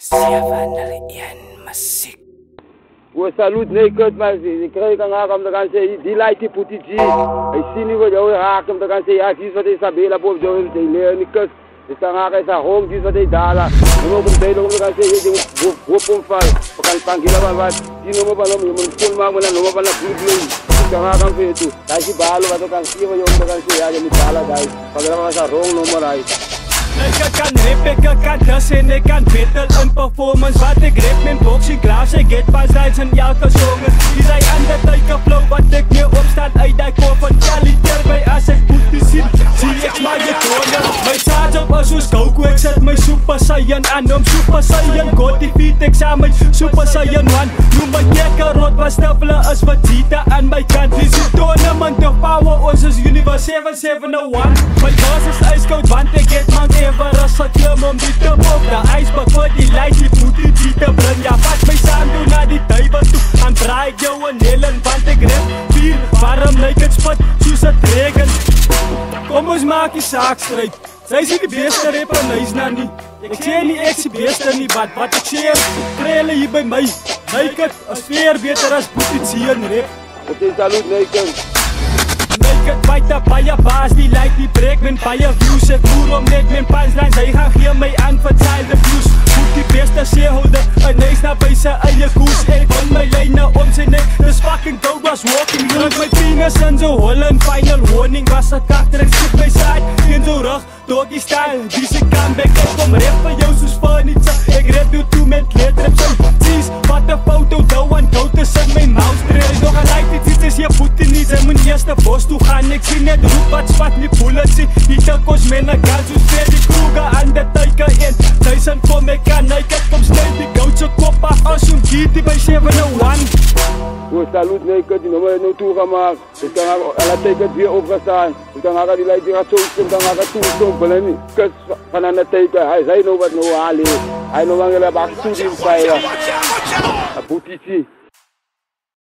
Siavanalian Masik. We salute naked mas kry ka nga kam dagan say di like puti ji ay sini ko jaw ha kam dagan say agis wat sa bela bob jaw say le nikas isa nga kay sa home gis wat dala no mo day lo dagan say di wo pom fal pakan pangila ba wat sino mo ba lo mo kul ma mo na lo ba la bulu isa nga kam fe tu dai si balo ba to kan si yo dagan say ya mi dala dai pagara sa wrong no mo rai. Ik kan rap, ik kan das en ik kan battle in performance. Wat ik rap met boxing class, ik get pas lijns in elke zongen. Die zei aan de tijken flow, wat ik meer opstaat uit die kop van Jaliter bij als ik goed te zien. Zie ik maar je tonen, mijn charge op als een Goku. Ik zet mijn Super Saiyan aan, om Super Saiyan God die feet, ik zou mijn Super Saiyan 1. Noem my kerkerot, wat stapelen als Vegeta aan my kant. Die is tournament of power, ons is Universe 7701. My boss is ijskoud, want ik get man ever as ek klim om die te op de ijsbak voor die lijst, die moet die te bring. Ja, vat my saam toe na die duivel toe, en draai ek jou een helen, want ek rap 4, waarom lyk het spot soos het regen. Kom ons maak die saak strijd, sy is die beste rapper en hy is nou nie. Ek sê nie ek is die beste nie, wat ek sê is, krele hier by my, lyk het as veel beter as Boetie en rap. Dit is salute naked. Naked buiten baie baas, die like die breek met baie views. Ek voer om net met punchlines, hy gaan gee my aan vertelde views. Moet die beste shareholder, en hy is na by sy eie koers. Ek wil my lijne om sy nek, this fucking goat was walking. Druk my penis in so Holland, final warning. Was a kachter, ek skip my side, in so rug, doggy style. Die sy comeback, ek kom rap vir jou soos furniture. Ek rap jou toe met leedrips en cheese. Wat een foto, douw en goud is in my mouse. Treel nog een like, dit is hier Putin nie, sy moet eerste bos toe gaan. Ek sien net roep wat spat nie bullets sien. Die tekos men ek gaan soos Freddy Krueger aan de tyke 1000 kom ek aan, ek het kom snel die goudse kop af as so'n GT by 701. We salute naked, die nummer nou toegemaakt. Ik kan alle tijden weer opgestaan. Ik kan haar die lijst weer zo staan, dan haar toestompel en die kus van aan de tijden. Hij zei nou wat nou halen. Hij nou lang in de bak toedienst bij. Boetitie.